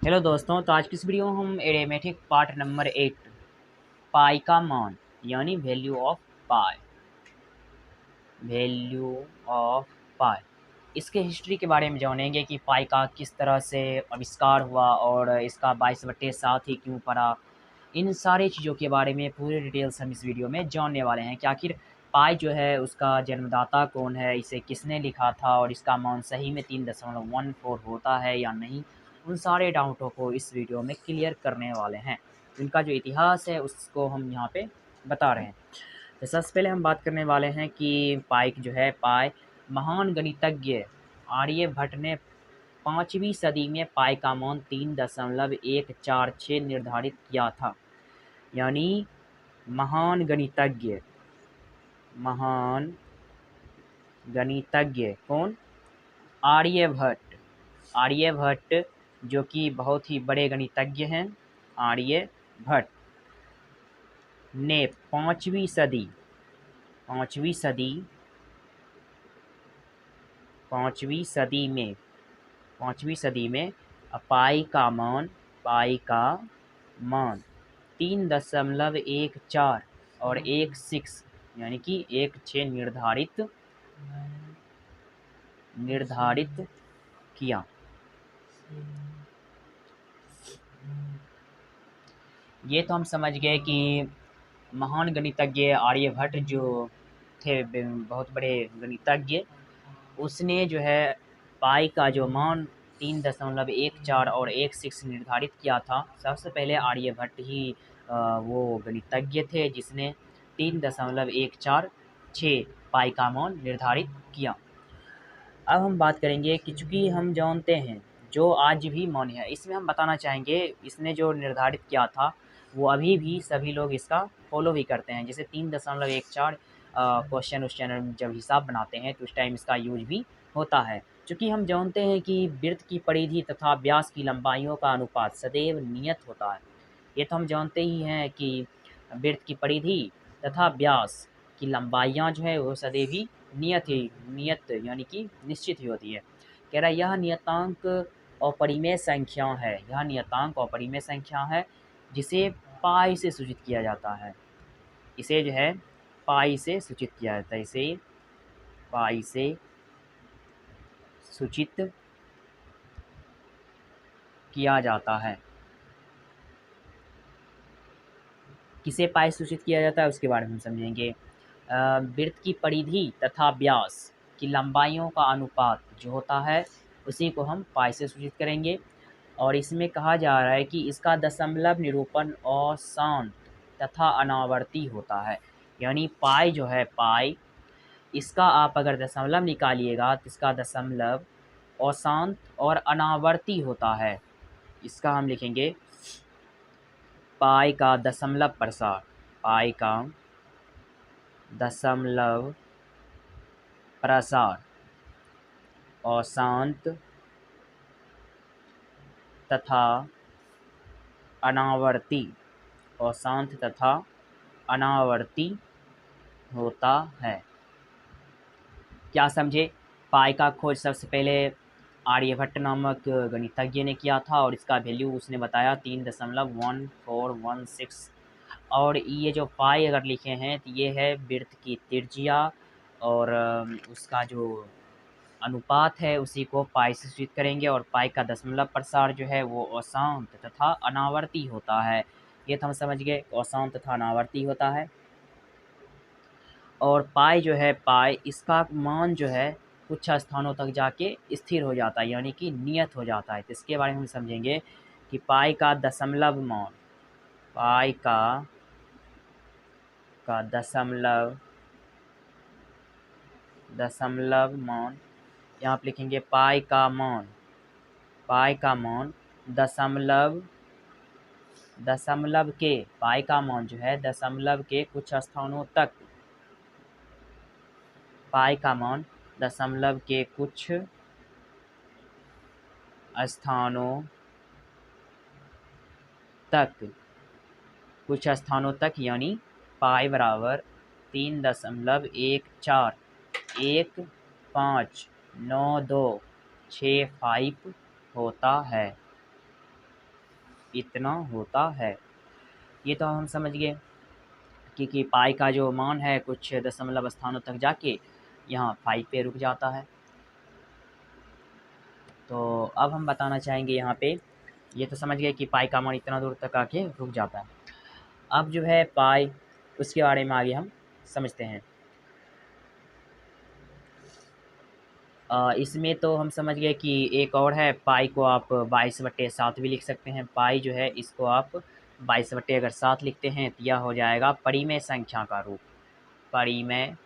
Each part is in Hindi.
हेलो दोस्तों, तो आज की इस वीडियो में हम एरिथमेटिक पार्ट नंबर 8 पाई का मान यानी वैल्यू ऑफ पाई इसके हिस्ट्री के बारे में जानेंगे कि पाई का किस तरह से आविष्कार हुआ और इसका 22/7 ही क्यों पड़ा। इन सारी चीज़ों के बारे में पूरे डिटेल्स हम इस वीडियो में जानने वाले हैं कि आखिर पाई जो है उसका जन्मदाता कौन है, इसे किसने लिखा था और इसका मान सही में 3.14 होता है या नहीं। उन सारे डाउटों को इस वीडियो में क्लियर करने वाले हैं। इनका जो इतिहास है उसको हम यहाँ पे बता रहे हैं। तो सबसे पहले हम बात करने वाले हैं कि पाई महान गणितज्ञ आर्यभट्ट ने 5वीं सदी में पाई का मान 3.146 निर्धारित किया था। यानी महान गणितज्ञ महान गणितज्ञ कौन? आर्यभट्ट। आर्यभट्ट जो कि बहुत ही बड़े गणितज्ञ हैं। आर्यभट्ट ने पाँचवीं सदी पाँचवीं सदी में पाई का मान 3.14 और 16 यानी कि 16 निर्धारित किया। ये तो हम समझ गए कि महान गणितज्ञ आर्यभट्ट जो थे बहुत बड़े गणितज्ञ, उसने जो है पाई का जो मान 3.14 और 16 निर्धारित किया था। सबसे पहले आर्यभट्ट ही वो गणितज्ञ थे जिसने 3.146 पाई का मान निर्धारित किया। अब हम बात करेंगे कि चूँकि हम जानते हैं जो आज भी मान्य है, इसमें हम बताना चाहेंगे इसने जो निर्धारित किया था वो अभी भी सभी लोग इसका फॉलो भी करते हैं। जैसे 3.14 क्वेश्चन जब हिसाब बनाते हैं तो उस टाइम इसका यूज भी होता है। चूँकि हम जानते हैं कि वृत्त की परिधि तथा व्यास की लंबाइयों का अनुपात सदैव नियत होता है। ये तो हम जानते ही हैं कि वृत्त की परिधि तथा व्यास की लंबाइयाँ जो है वो सदैव ही नियत यानी कि निश्चित ही होती है। कह रहा है यह नियतांक अपरिमेय संख्या है जिसे पाई से सूचित किया जाता है। इसे जो है पाई से सूचित किया जाता है। इसे पाई से सूचित किया जाता है। किसे पाई सूचित किया जाता है उसके बारे में हम समझेंगे। वृत्त की परिधि तथा व्यास की लंबाइयों का अनुपात जो होता है उसी को हम पाई से सूचित करेंगे। और इसमें कहा जा रहा है कि इसका दशमलव निरूपण अशांत तथा अनावर्ती होता है। यानी पाई जो है इसका आप अगर दशमलव निकालिएगा तो इसका दशमलव अशांत और अनावर्ती होता है। इसका हम लिखेंगे पाई का दशमलव प्रसार अशांत तथा अनावर्ती होता है। क्या समझे? पाई का खोज सबसे पहले आर्यभट्ट नामक गणितज्ञ ने किया था और इसका वैल्यू उसने बताया 3.1416। और ये जो पाई अगर लिखे हैं तो ये है वृत्त की त्रिज्या और उसका जो अनुपात है उसी को पाई से सूचित करेंगे। और पाई का दशमलव प्रसार जो है वो अशांत तथा अनावर्ती होता है। ये तो हम समझ गए, अशांत तथा अनावर्ती होता है। और पाई इसका मान जो है कुछ स्थानों तक जाके स्थिर हो जाता है यानी कि नियत हो जाता है। तो इसके बारे में हम समझेंगे कि पाई का दशमलव मान यहाँ पे लिखेंगे पाई का मान पाई का मान जो है दशमलव के कुछ स्थानों तक पाई का मान दशमलव के कुछ स्थानों तक यानी पाई बराबर 3.14159265 होता है। इतना होता है। ये तो हम समझ गए कि पाई का जो मान है कुछ दशमलव स्थानों तक जाके यहाँ 5 पे रुक जाता है। तो अब हम बताना चाहेंगे यहाँ पे, ये तो समझ गए कि पाई का मान इतना दूर तक आके रुक जाता है। अब जो है पाई, उसके बारे में आगे हम समझते हैं। इसमें तो हम समझ गए कि एक और है, पाई को आप 22/7 भी लिख सकते हैं। पाई जो है इसको आप 22/7 लिखते हैं तो यह हो जाएगा परिमेय संख्या का रूप। परिमेय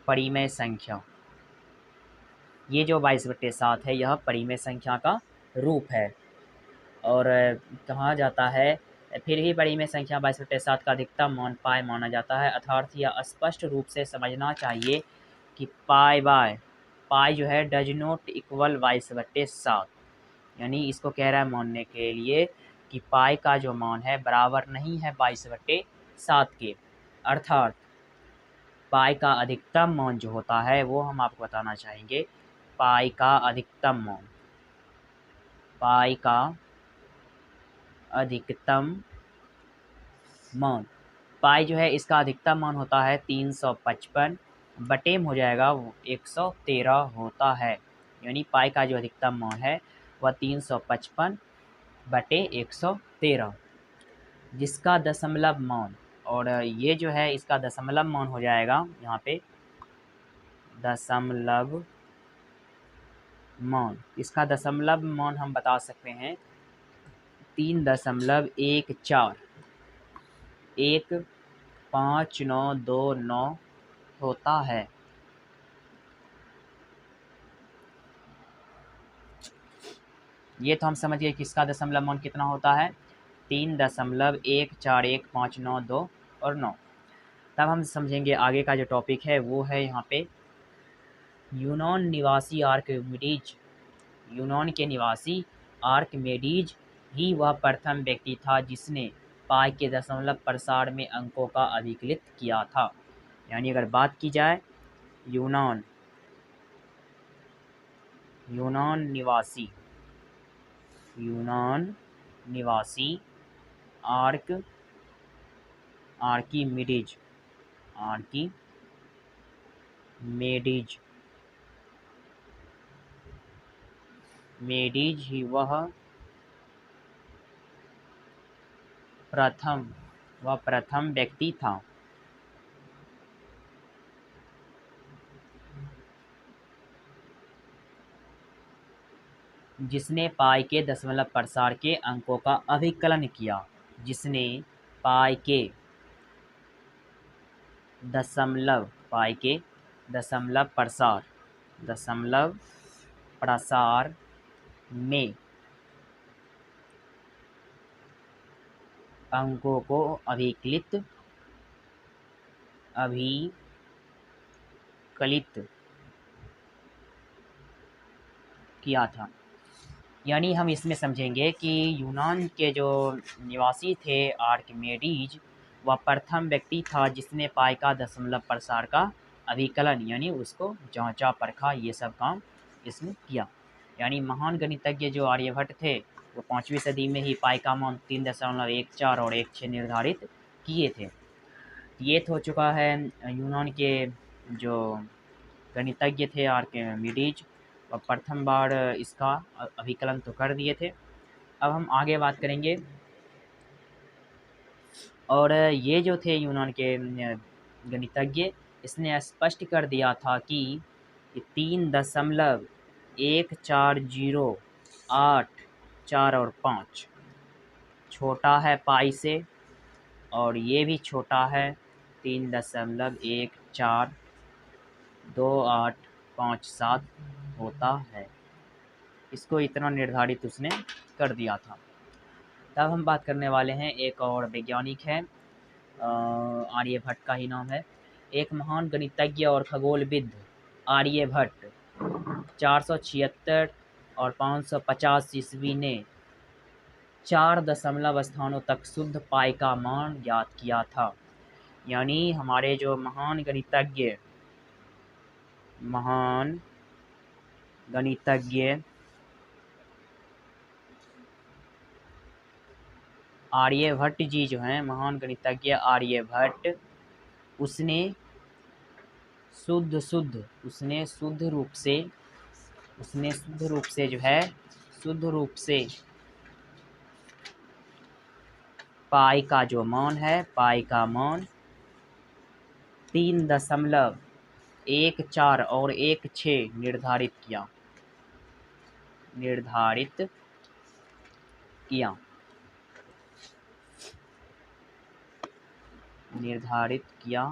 परिमेय संख्या, ये जो 22/7 है यह परिमेय संख्या का रूप है। और कहा जाता है, फिर भी परिमेय संख्या 22/7 का अधिकतम मान पाई माना जाता है। अर्थात यह स्पष्ट रूप से समझना चाहिए कि पाई जो है डज नॉट इक्वल 22/7, यानी इसको कह रहा है मानने के लिए कि पाई का जो मान है बराबर नहीं है 22/7 के। अर्थात पाई का अधिकतम मान जो होता है वो हम आपको बताना चाहेंगे। पाई का अधिकतम मान, पाई का अधिकतम मान, पाई जो है इसका अधिकतम मान होता है 355 बटे में हो जाएगा 113 होता है। यानी पाई का जो अधिकतम मान है वह 355 बटे 113, जिसका दशमलव मान, और ये जो है इसका दशमलव मान हो जाएगा यहाँ पे दशमलव मान। इसका दशमलव मान हम बता सकते हैं 3.1415929 होता है। ये तो हम समझ गए कि इसका दशमलव मान कितना होता है 3.14159 और 9। तब हम समझेंगे आगे का जो टॉपिक है वो है यहाँ पे यूनान निवासी आर्किमिडीज। यूनान के निवासी आर्किमिडीज ही वह प्रथम व्यक्ति था जिसने पाई के दशमलव प्रसार में अंकों का अभिकलित किया था। यानी अगर बात की जाए यूनान निवासी आर्किमिडीज ही वह प्रथम व्यक्ति था जिसने पाई के दशमलव प्रसार के अंकों का अभिकलन किया। जिसने पाई के दशमलव प्रसार में अंकों को अभिकलित किया था। यानी हम इसमें समझेंगे कि यूनान के जो निवासी थे आर्किमेडीज, वह प्रथम व्यक्ति था जिसने पाई का दशमलव प्रसार का अभिकलन यानी उसको जांचा परखा, ये सब काम इसने किया। यानी महान गणितज्ञ जो आर्यभट्ट थे वो 5वीं सदी में ही पाई का मान 3.14 और 1/6 निर्धारित किए थे। ये तो हो चुका है यूनान के जो गणितज्ञ थे आर्किमिडीज, और प्रथम बार इसका अभिकलन तो कर दिए थे। अब हम आगे बात करेंगे। और ये जो थे यूनान के गणितज्ञ, इसने स्पष्ट कर दिया था कि 3.14084 और 5 छोटा है पाई से, और ये भी छोटा है 3.1428557 होता है। इसको इतना निर्धारित उसने कर दिया था। तब हम बात करने वाले हैं, एक और वैज्ञानिक है, आर्यभट्ट का ही नाम है। एक महान गणितज्ञ और खगोलविद आर्यभट्ट 476 और 550 ईस्वी ने 4 दशमलव स्थानों तक शुद्ध पाई का मान ज्ञात किया था। यानी हमारे जो महान गणितज्ञ आर्यभट्ट जी जो हैं, महान गणितज्ञ आर्यभट्ट, उसने शुद्ध रूप से जो है, शुद्ध रूप से पाई का जो मान है, पाई का मान 3.14 और 16 निर्धारित किया।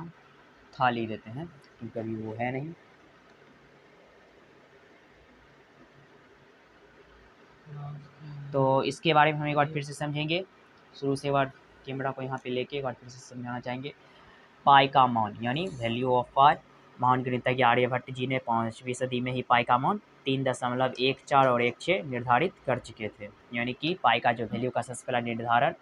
था, ले देते हैं क्योंकि अभी वो है नहीं। तो इसके बारे में हम एक बार फिर से समझेंगे, शुरू से एक बार कैमरा को यहाँ पे लेके एक बार फिर से समझाना चाहेंगे। पाई का मान यानी वैल्यू ऑफ पाई, महान गणितज्ञ आर्यभट्ट जी ने 5वीं सदी में ही पाई का मान 3.14 और 16 निर्धारित कर चुके थे। यानी कि पाई का जो वैल्यू का सबसे पहला निर्धारण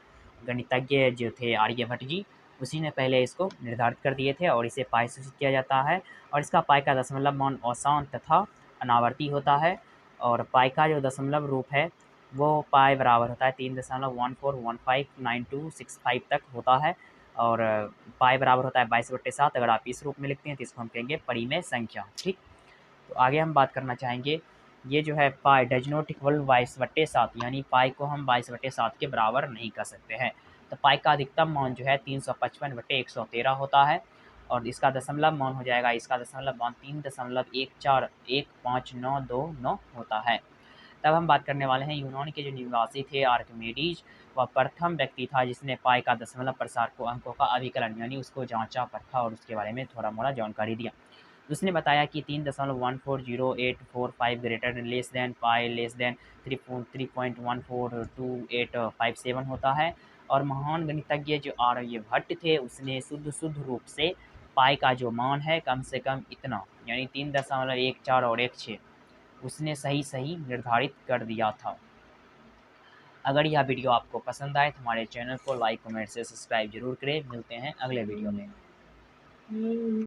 गणितज्ञ जो थे आर्यभट्ट जी, उसी ने पहले इसको निर्धारित कर दिए थे और इसे पाई से किया जाता है। और इसका पाई का दशमलव मान अशांत तथा अनावर्ती होता है। और पाई का जो दशमलव रूप है वो पाई बराबर होता है 3.14159265 तक होता है। और पाई बराबर होता है 22/7। अगर आप इस रूप में लिखते हैं तो इसको हम कहेंगे परिमेय संख्या। ठीक, तो आगे हम बात करना चाहेंगे, ये जो है पाई डज नॉट इक्वल 22/7, यानी पाई को हम 22/7 के बराबर नहीं कर सकते हैं। तो पाई का अधिकतम मान जो है 355/113 होता है। और इसका दशमलव मान हो जाएगा, इसका दशमलव मान 3.14159229 होता है। तब हम बात करने वाले हैं यूनान के जो निवासी थे आर्किमिडीज, वह प्रथम व्यक्ति था जिसने पाई का दशमलव प्रसार को अंकों का अभिकलन यानी उसको जांचा परखा और उसके बारे में थोड़ा मोड़ा जानकारी दिया। उसने बताया कि 3.140845 greater less than pi less than 3.142857 होता है। और महान गणितज्ञ जो आर्यभट्ट थे, उसने शुद्ध रूप से पाई का जो मान है कम से कम इतना यानी 3.14 और 16 उसने सही निर्धारित कर दिया था। अगर यह वीडियो आपको पसंद आए तो हमारे चैनल को लाइक कमेंट से सब्सक्राइब जरूर करें। मिलते हैं अगले वीडियो में।